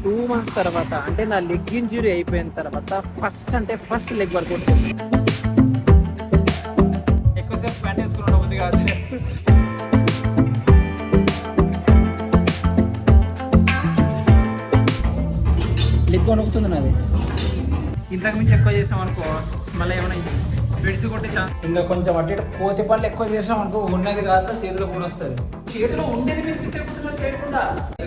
2 months తర్వాత అంటే నా లెగ్ ఇంజురీ అయిపోయిన తర్వాత ఫస్ట్ లెగ్ వర్కౌట్ చేస్తాను. ఎక్కువసేపు ప్యాంట్ వేసుకుని ఉండబుద్ధి కాదు. లెగ్ వణుకుతుంది నాది. ఇంతకు మించి ఎక్కువ చేసాం అనుకో మళ్ళీ ఏమైనా విడిసి కొట్టి ఇంకా కొంచెం అటు ఇటు కోతి పనులు ఎక్కువ చేసాం అనుకో ఉన్నది కాస్త చేతిలో కూడా వస్తుంది. చేతిలో ఉండేది మీరు పిసేపుతున్నారు చేయకుండా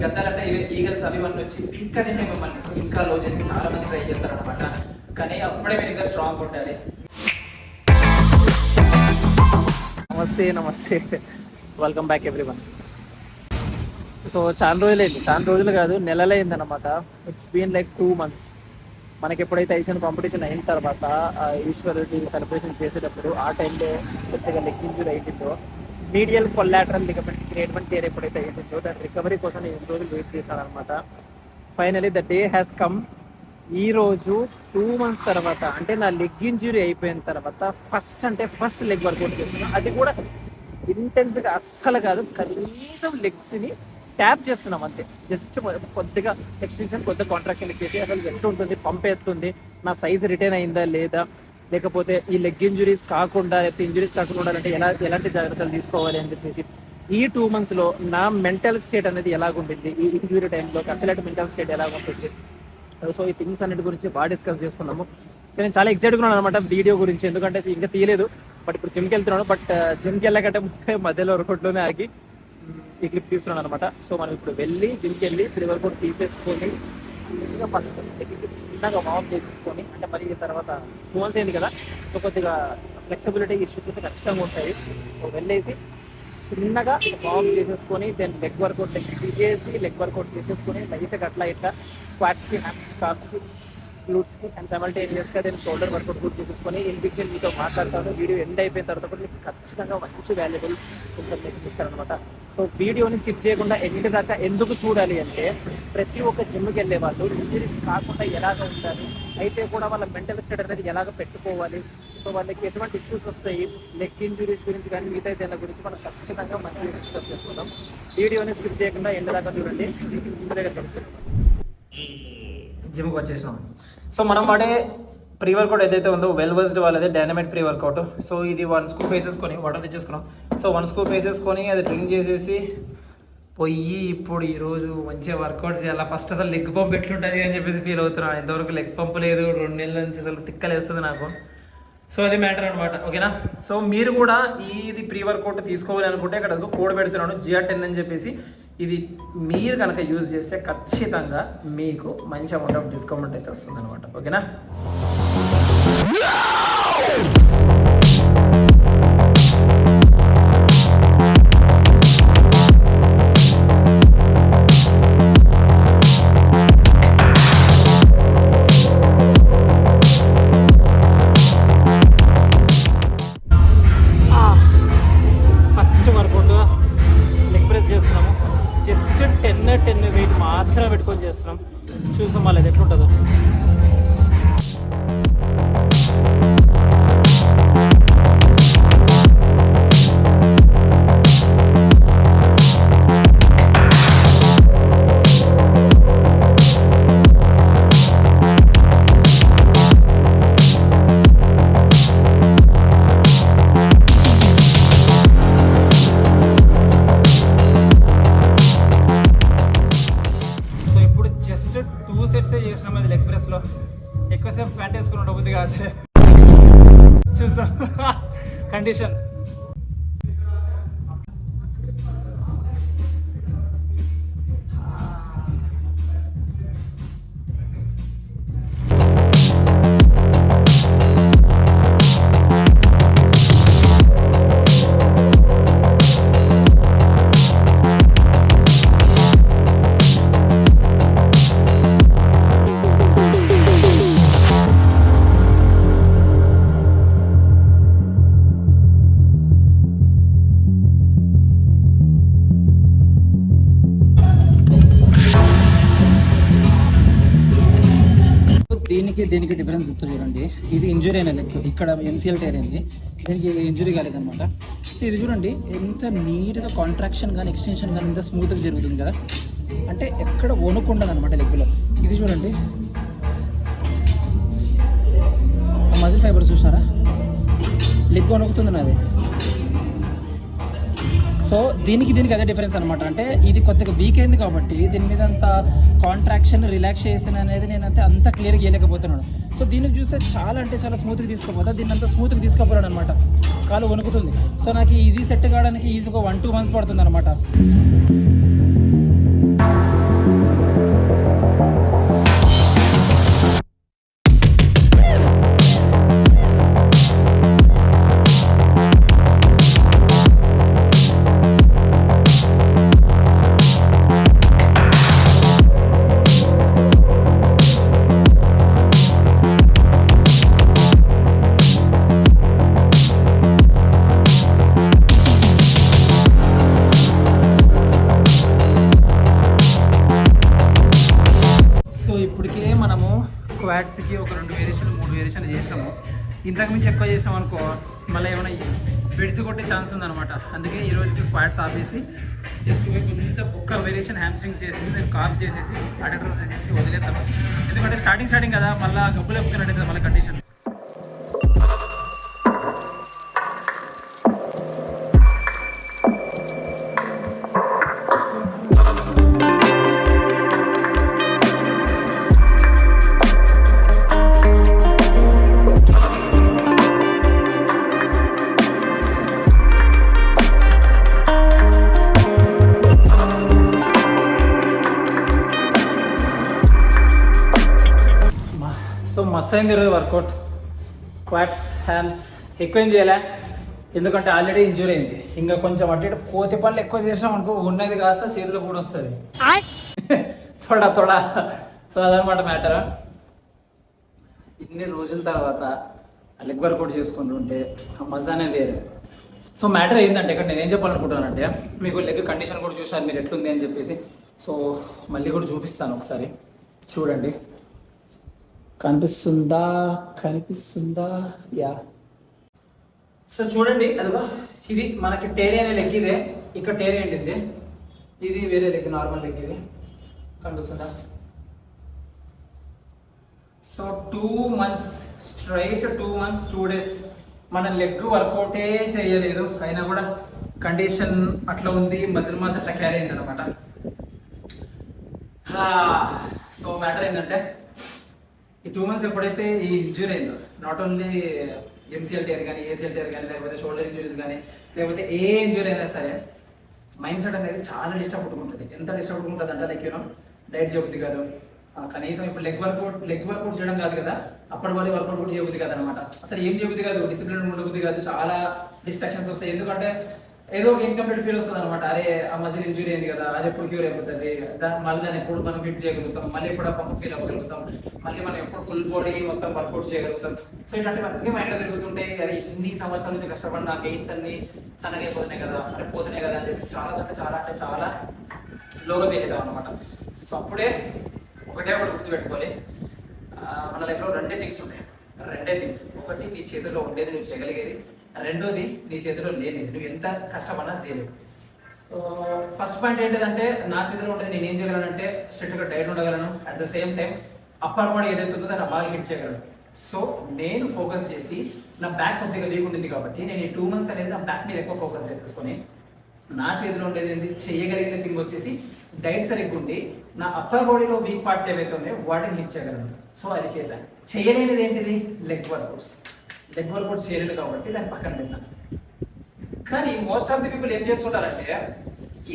గద్దాలంటే ఈగల్స్ అవి ఇవన్నీ వచ్చి ఇంకా తింటే మిమ్మల్ని ఇంకా రోజుకి చాలా మంది ట్రై చేస్తారు అనమాట. కానీ అప్పుడే మీరు ఇంకా స్ట్రాంగ్ ఉండాలి. నమస్తే వెల్కమ్ బ్యాక్ ఎవ్రీవన్. సో చాలా రోజులు కాదు నెలలైంది అనమాట. It's been like 2 months. మనకి ఎప్పుడైతే ఐసీఎన్ కాంపిటీషన్ అయిన తర్వాత ఈశ్వరుడి సెలబ్రేషన్ చేసేటప్పుడు ఆ టైంలో కొద్దిగా లెగ్ ఇంజూరీ అయిందో, medial collateral ligament grade 1 tear ఎప్పుడైతే అయిందో దాని రికవరీ కోసం నేను 8 రోజులు వెయిట్ చేశాను అనమాట. Finally the day has come. ఈరోజు 2 months తర్వాత అంటే నా లెగ్ ఇంజురీ అయిపోయిన తర్వాత ఫస్ట్ లెగ్ వర్కౌట్ చేస్తున్నాను. అది కూడా ఇంటెన్స్గా అస్సలు కాదు, కనీసం లెగ్స్ని ట్యాప్ చేస్తున్నాం అంతే. జస్ట్ కొద్దిగా ఎక్స్టెన్షన్ కొద్దిగా కాంట్రాక్షన్ చేసి అసలు ఎట్లుంటుంది, పంప్ ఎత్తుంది, నా సైజ్ రిటైన్ అయిందా లేదా, లేకపోతే ఈ లెగ్ ఇంజురీస్ కాకుండా లేకపోతే ఇంజురీస్ కాకుండా ఉండాలంటే ఎలాంటి జాగ్రత్తలు తీసుకోవాలి అని చెప్పేసి ఈ 2 monthsలో నా మెంటల్ స్టేట్ అనేది ఎలాగుంటుంది, ఈ ఇంజురీ టైంలో అథ్లెట్ మెంటల్ స్టేట్ ఎలాగుంటుంది. సో ఈ థింగ్స్ అన్నిటి గురించి బాగా డిస్కస్ చేసుకున్నాము. సో నేను చాలా ఎక్సైట్గా ఉన్నాను అనమాట వీడియో గురించి, ఎందుకంటే ఇంకా తీయలేదు. బట్ ఇప్పుడు జిమ్కి వెళ్తున్నాను. బట్ జిమ్కి వెళ్ళకంటే మధ్యలో వర్కౌట్లోనే ఆగి ఈ క్లిప్ తీస్తున్నాను అనమాట. సో మనం ఇప్పుడు వెళ్ళి జిమ్కి వెళ్ళి ప్రీ వర్కౌట్ తీసేసుకొని మంచిగా ఫస్ట్ చిన్నగా వార్మ్ చేసేసుకొని, అంటే మరి తర్వాత 2 months అయింది కదా, సో కొద్దిగా ఫ్లెక్సిబిలిటీ ఇష్యూస్ అయితే ఖచ్చితంగా ఉంటాయి. సో వెళ్ళేసి చిన్నగా వార్మ్ చేసేసుకొని then leg workout leg workout చేసేసుకొని లైట్గా అట్లా ఇట్లా స్క్వాట్స్కి, హ్యాండ్స్కి, కాఫ్స్కి, గ్లూట్స్కి అండ్ సైమల్టేనియస్గా దెన్ షోల్డర్ వర్కౌట్ కూడా చేసేసుకొని ఇన్ బిట్వీన్ మీతో మాట్లాడతాను. వీడియో ఎండ్ అయిపోయిన తర్వాత కూడా మీకు ఖచ్చితంగా మంచి వాల్యుబుల్ ఇన్ఫర్మేషన్ ఇస్తారనమాట. సో వీడియోని స్కిప్ చేయకుండా ఎండ్ దాకా ఎందుకు చూడాలి అంటే, ప్రతి ఒక్క జిమ్కి వెళ్ళే వాళ్ళు ఇంజరీస్ కాకుండా ఎలాగ ఉండాలి, అయితే కూడా వాళ్ళ మెంటల్ స్టేట్ అనేది ఎలాగ పెట్టుకోవాలి, సో వాళ్ళకి ఎటువంటి ఇష్యూస్ వస్తాయి, లెగ్ ఇంజరీస్ గురించి కానీ మిగతా దాని గురించి మనం ఖచ్చితంగా మంచిగా డిస్కస్ చేసుకుందాం. వీడియోని స్కిప్ చేయకుండా ఎండ్ దాకా చూడండి. జిమ్ దగ్గర కలిసి జిమ్కి వచ్చేసినాం. సో మనం వాడే ప్రీ వర్కౌట్ ఏదైతే ఉందో వెల్వర్స్డ్ వాళ్ళదే డైనమైట్ ప్రీ వర్కౌట్. సో ఇది 1 scoop వేసేసుకొని వాటర్ తెచ్చేసుకున్నాం. సో 1 scoop వేసేసుకొని అది డ్రింక్ చేసేసి పోయి ఇప్పుడు ఈరోజు మంచిగా వర్కౌట్ చేయాలి. ఫస్ట్ అసలు లెగ్ పంప్ ఎట్లుంటుంది అని చెప్పేసి ఫీల్ అవుతున్నాను. ఇంతవరకు లెగ్ పంప్ లేదు, 2 నెలల నుంచి అసలు తిక్కలేస్తుంది నాకు. సో అది మ్యాటర్ అనమాట, ఓకేనా. సో మీరు కూడా ఇది ప్రీ వర్కౌట్ తీసుకోవాలి అనుకుంటే ఇక్కడ కోడ్ పెడుతున్నాను GR10 అని చెప్పేసి. ఇది మీరు కనుక యూజ్ చేస్తే ఖచ్చితంగా మీకు మంచి అమౌంట్ ఆఫ్ డిస్కౌంట్ అయితే వస్తుంది అనమాట, ఓకేనా. ఫస్ట్ వర్కౌట్ లెగ్ ప్రెస్ చేస్తున్నాము. జస్ట్ 10 వెయిట్ మాత్రమే పెట్టుకొని చేస్తున్నాం. చూసాం మళ్ళీ అది ఎట్లుంటుందో. చేసినాం అది లెగ్ ప్రెస్లో. ఎక్కువసేపు ప్యాంట్ వేసుకుని ఉండబుద్ధి కాదు. చూస్తాం కండిషన్. దీనికి డిఫరెన్స్ ఇస్తుంది చూడండి. ఇది ఇంజురీ అయిన లెగ్, ఇక్కడ MCL టైర్ అయింది, దీనికి ఇంజురీ కాలేదన్నమాట. సో ఇది చూడండి ఎంత నీట్గా కాంట్రాక్షన్ కానీ ఎక్స్టెన్షన్ కానీ ఎంత స్మూత్గా జరుగుతుంది కదా. అంటే ఎక్కడ వణుకుండదు అనమాట లెగ్లో. ఇది చూడండి, మజిల్ ఫైబర్ చూసినారా, లెగ్ వణుకుతుంది నాది. సో దీనికి అదే డిఫరెన్స్ అనమాట. అంటే ఇది కొద్దిగా వీక్ అయింది కాబట్టి దీని మీద అంత కాంట్రాక్షన్ రిలాక్సేషన్ అనేది నేనైతే అంత క్లియర్గా చేయలేకపోతున్నాను. సో దీనికి చూస్తే చాలా అంటే చాలా స్మూత్గా తీసుకోపోతా, దీన్ని అంత స్మూత్గా తీసుకోపోరాడు అనమాట, కాలు వణుకుతుంది. సో నాకు ఇది సెట్ కావడానికి ఈజీగా 1-2 months పడుతుంది అనమాట. సో ఇప్పటికే మనము క్వాడ్స్కి ఒక 2 వేరియేషన్ 3 వేరియేషన్ చేసాము. ఇంతకు మించి ఎక్కువ చేసాం అనుకో మళ్ళీ ఏమైనా బెడ్స్ కొట్టే ఛాన్స్ ఉందన్నమాట. అందుకే ఈరోజు క్వాడ్స్ ఆపేసి జస్ట్ కొంచెం ఒక్క వేరియేషన్ హ్యామ్స్ట్రింగ్స్ చేసేసి నేను కార్ప్ చేసేసి అడెక్టర్ చేసేసి వదిలేస్తాను. ఎందుకంటే స్టార్టింగ్ కదా, మళ్ళీ గబ్బులు ఎప్పుకున్నట్టు మళ్ళీ కండిషన్. సో మస్తు అయింది ఈరోజు వర్కౌట్. క్వాడ్స్ హ్యామ్స్ ఎక్కువ ఏం చేయలే, ఎందుకంటే ఆల్రెడీ ఇంజూరీ అయింది. ఇంకా కొంచెం అటు ఇటు కోతి పనులు ఎక్కువ చేసాం అనుకో ఉన్నది కాస్త చేతిలో కూడా వస్తుంది తొడ. సో అదనమాట మ్యాటర్. ఇన్ని రోజుల తర్వాత లెగ్ వర్కౌట్ చేసుకుంటుంటే ఆ మజానే వేరే. సో మ్యాటర్ ఏంటంటే ఇక్కడ నేనేం చెప్పాలనుకుంటున్నానంటే, మీకు లెగ్ కండిషన్ కూడా చూసాను మీరు ఎట్లుంది అని చెప్పేసి. సో మళ్ళీ కూడా చూపిస్తాను ఒకసారి చూడండి. కనిపిస్తుందా యా. సో చూడండి, అదిగో ఇది మనకి టేరీ అనే లెగ్, ఇదే ఇక్కడ టేరీ అండి, ఇది వేరే లెగ్, నార్మల్ లెగ్ ఇది కనిపిస్తుందా. So 2 months straight 2 months 2 days మన లెగ్ వర్కౌటే చేయలేదు, అయినా కూడా కండిషన్ అట్లా ఉంది, మజిల్ మాస్ అట్లా క్యారీ అయింది అనమాట. సో మ్యాటర్ ఏంటంటే ఈ 2 months ఎప్పుడైతే ఈ ఇంజూరీ అయిందో, నాట్ ఓన్లీ ఎంసీఎల్ టేర్ కానీ ఏసీఎల్ టేర్ కానీ లేకపోతే షోల్డర్ ఇంజురీస్ కానీ లేకపోతే ఏ ఇంజురీ అయినా సరే మైండ్ సెట్ అనేది చాలా డిస్టర్బ్ ఉంటుంది. ఎంత డిస్టర్బ్ ఉంటుంది అంటే లైక్ డైట్ చేయబుద్ది కాదు, కనీసం ఇప్పుడు లెగ్ వర్కౌట్ చేయడం కాదు కదా, అప్పటి వరకు వర్కౌట్ కూడా చేయబుద్ది కాదు అనమాట. అసలు ఏం చేయబుద్ది కాదు, డిసిప్లిన్ ఉండబుద్ది కాదు, చాలా డిస్ట్రాక్షన్స్ వస్తాయి. ఎందుకంటే ఏదో ఒక ఇన్కంప్లీట్ ఫీల్ వస్తుంది అనమాట. అరే ఆ మజిల్ ఇంజురీ అయింది కదా, అది ఎప్పుడు క్యూర్ అయిపోతుంది, మళ్ళీ దాన్ని ఎప్పుడు మనం ఫిట్ చేయగలుగుతాం, మళ్ళీ ఎప్పుడు ఆ పంపు ఫీల్ అవ్వగలుగుతాం, మళ్ళీ మనం ఎప్పుడు ఫుల్ బాడీ మొత్తం వర్కౌట్ చేయగలుగుతాం. సో ఇట్లాంటివన్నీ మైండ్లో తిరుగుతుంటే అరే ఇన్ని సంవత్సరాల నుంచి కష్టపడిన గెయిన్స్ అన్ని సన్నగా అయిపోతున్నాయి కదా, అంటే పోతున్నాయి కదా అని చెప్పేసి చాలా లోగా ఫీల్ అవుతాం అనమాట. సో అప్పుడే ఒకటి గుర్తుపెట్టుకోవాలి, మన లైఫ్లో రెండే థింగ్స్ ఉంటాయి. ఒకటి నీ చేతిలో ఉండేది నువ్వు చేయగలిగేది, రెండోది నీ చేతిలో లేనిది నువ్వు ఎంత కష్టపడినా చేయలేవు. ఫస్ట్ పాయింట్ ఏంటంటే నా చేతిలో ఉండేది నేను ఏం చేయగలను, స్ట్రిక్ట్గా డైట్ ఉండగలను, at the same time upper body ఏదైతే ఉందో దాన్ని బాగా హిట్ చేయగలను. సో నేను ఫోకస్ చేసి నా బ్యాక్ కొద్దిగా వీక్ ఉండింది కాబట్టి నేను ఈ 2 months అనేది నా బ్యాక్ మీద ఎక్కువ ఫోకస్ చేసుకొని నా చేతిలో ఉండేది ఏంటి చేయగలిగిన థింగ్ వచ్చేసి డైట్ సరిగ్గా ఉండి నా అప్పర్ బాడీలో వీక్ పార్ట్స్ ఏవైతే ఉన్నాయో వాటిని హిట్ చేయగలను. సో అది చేశాను. చేయలేనిది ఏంటిది, లెగ్ వర్కౌట్స్ చేయలేదు కాబట్టి దాన్ని పక్కన పెట్టాను. కానీ మోస్ట్ ఆఫ్ ది పీపుల్ ఏం చేస్తుంటారంటే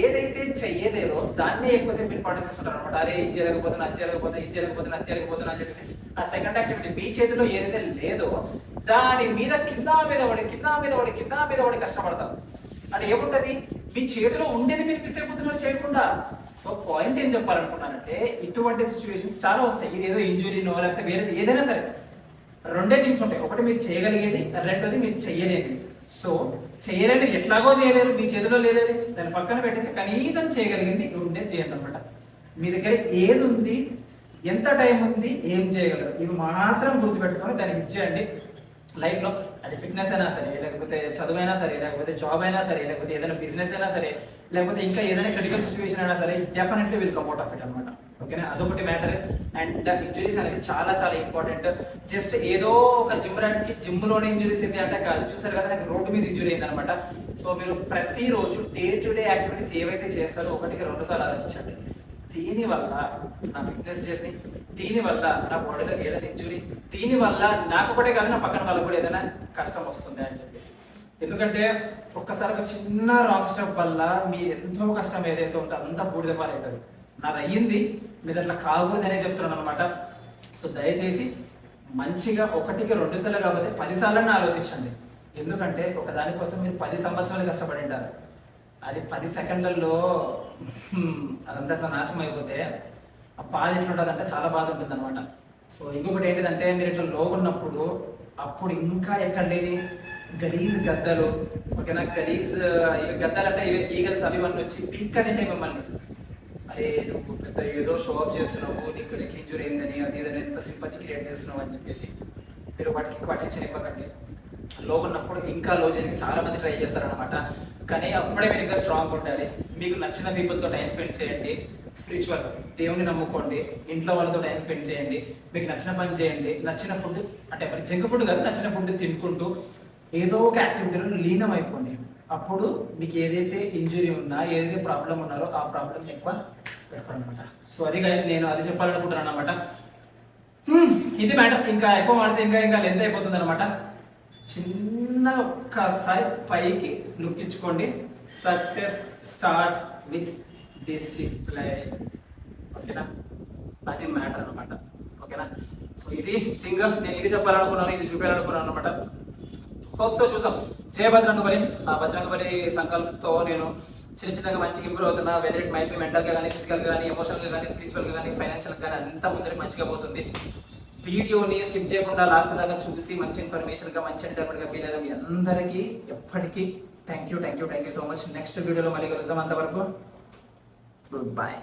ఏదైతే చెయ్యలేదో దాన్నే ఎక్కువసేపు ఇంపార్టెన్స్ ఇస్తుంటారు అనమాట. అరే ఇది చేయలేకపోతున్నా అని చెప్పేసి ఆ సెకండ్ యాక్టివిటీ మీ చేతిలో ఏదైతే లేదో దాని మీద కింద మీద పడి కష్టపడతారు. అది ఏముంటది, మీ చేతిలో ఉండేది మీరు మిస్ అయిపోతున్నారు చేయకుండా. సో పాయింట్ ఏం చెప్పాలనుకున్నానంటే ఇటువంటి సిచ్యువేషన్స్ చాలా వస్తాయి. ఇది ఏదో ఇంజురీనో లేకపోతే వేరేది ఏదైనా సరే రెండే థింగ్స్ ఉంటాయి. ఒకటి మీరు చేయగలిగేది, రెండోది మీరు చెయ్యలేది. సో చేయలేని ఎట్లాగో చేయలేరు, మీ చేతిలో లేదేది దాన్ని పక్కన పెట్టేసి కనీసం చేయగలిగింది ఉండేది చేయండి అనమాట. మీ దగ్గర ఏది ఉంది, ఎంత టైం ఉంది, ఏం చేయగలరు, ఇవి మాత్రం గుర్తుపెట్టుకొని దాన్ని ఇచ్చేయండి. లైఫ్లో అది ఫిట్నెస్ అయినా సరే, లేకపోతే చదువైనా సరే, లేకపోతే జాబ్ అయినా సరే, లేకపోతే ఏదైనా బిజినెస్ అయినా సరే, లేకపోతే ఇంకా ఏదైనా క్రిటికల్ సిచ్యువేషన్ అయినా సరే, definitely will come out of it అనమాట. ఓకేనా, అదొకటి మ్యాటర్. అండ్ ఇంజురీస్ అనేది చాలా చాలా ఇంపార్టెంట్. జస్ట్ ఏదో ఒక జిమ్ కి జిమ్లోనే ఇంజురీస్ అయితే అంటే కాదు. చూసారు కదా, నాకు రోడ్డు మీద ఇంజురీ అయింది అనమాట. సో మీరు ప్రతిరోజు డే టు డే యాక్టివిటీస్ ఏవైతే చేస్తారో 1-2 సార్లు ఆలోచించండి. దీనివల్ల నా ఫిట్నెస్ జర్నీ, దీనివల్ల నా బాడీలో ఏదైనా ఇంజురీ, దీనివల్ల నాకు ఒకటే కాదు నా పక్కన వాళ్ళకు కూడా ఏదైనా కష్టం వస్తుంది అని చెప్పేసి. ఎందుకంటే ఒక్కసారి ఒక చిన్న రాంగ్ స్టెప్ వల్ల మీ ఎంతో కష్టం ఏదైతే ఉందో అంతా బూడిద పాలవుతుంది. నాది అయ్యింది, మీరు అట్లా కాకూడదనే చెప్తున్నాను అనమాట. సో దయచేసి మంచిగా 1-2 సార్లు కాకపోతే 10 సార్లు ఆలోచించండి. ఎందుకంటే ఒక దానికోసం మీరు 10 సంవత్సరాలు కష్టపడి ఉంటారు. అది 10 సెకండ్లలో అదంతా నాశనం అయిపోతే ఆ బాధ ఎట్లుంటుంది అంటే చాలా బాధ ఉంటుంది అనమాట. సో ఇంకొకటి ఏంటిదంటే, మీరు ఇట్లా లోగున్నప్పుడు అప్పుడు ఇంకా ఎక్కడ లేని గలీజ్ గద్దలు, ఓకేనా, గలీజ్ ఇవి గద్దలు అంటే ఇవి ఈగల్స్ అవి ఇవన్నీ వచ్చి పీక్ తింటే మిమ్మల్ని. అరే నువ్వు పెద్ద ఏదో షో ఆఫ్ చేస్తున్నావు, నీకు ఇంజురీ అయిందని అది ఏదైనా ఎంత సింపతి క్రియేట్ చేస్తున్నావు అని చెప్పేసి మీరు వాటికి ఎక్కువ అటెన్షన్ ఇవ్వకండి. లో ఉన్నప్పుడు ఇంకా లో చేయడానికి చాలా మంది ట్రై చేస్తారనమాట. కానీ అప్పుడే మీరు ఇంకా స్ట్రాంగ్ ఉండాలి. మీకు నచ్చిన పీపుల్తో టైం స్పెండ్ చేయండి, స్పిరిచువల్ దేవుని నమ్ముకోండి, ఇంట్లో వాళ్ళతో టైం స్పెండ్ చేయండి, మీకు నచ్చిన పని చేయండి, నచ్చిన ఫుడ్ అంటే మరి జంక్ ఫుడ్ కాదు, నచ్చిన ఫుడ్ తినుకుంటూ ఏదో ఒక యాక్టివిటీలో లీనం అయిపోండి. అప్పుడు మీకు ఏదైతే ఇంజురీ ఉన్నా, ఏదైతే ప్రాబ్లం ఉన్నారో ఆ ప్రాబ్లం ఎక్కువ పెడతారనమాట. సో అది గైస్, నేను అది చెప్పాలనుకుంటున్నాను అనమాట. ఇది మ్యాటర్. ఇంకా ఎక్కువ మాడితే ఇంకా లెంత్ అయిపోతుంది అనమాట. చిన్న ఒక్కసారి పైకి లుక్ ఇచ్చుకోండి. Success start with discipline. ఓకేనా, అది మ్యాటర్ అనమాట. ఓకేనా, సో ఇది థింగ్ నేను ఇది చెప్పాలనుకున్నాను, ఇది చూపించాలనుకున్నాను అనమాట. హోప్ సో చూసాం. జయ బజరంగబలి. ఆ బజరంగబలి సంకల్పంతో నేను చిన్నగా మంచిగా ఇంప్రూవ్ అవుతున్నా. వెదర్ ఇట్ మైట్ బి మెంటల్గా కానీ, ఫిజికల్గా కానీ, ఎమోషనల్గా కానీ, స్పిరిచువల్గా కానీ, ఫైనాన్షియల్గా కానీ అంతా ముందరికి మంచిగా పోతుంది. వీడియోని స్కిప్ చేయకుండా లాస్ట్ దాకా చూసి మంచి ఇన్ఫర్మేషన్గా, మంచి ఎంటర్టైన్మెంట్గా ఫీల్ అయ్యాం. మీ అందరికీ ఎప్పటికీ thank you so much. Next వీడియోలో మళ్ళీ కలుద్దాం. అంతవరకు గుడ్ బాయ్.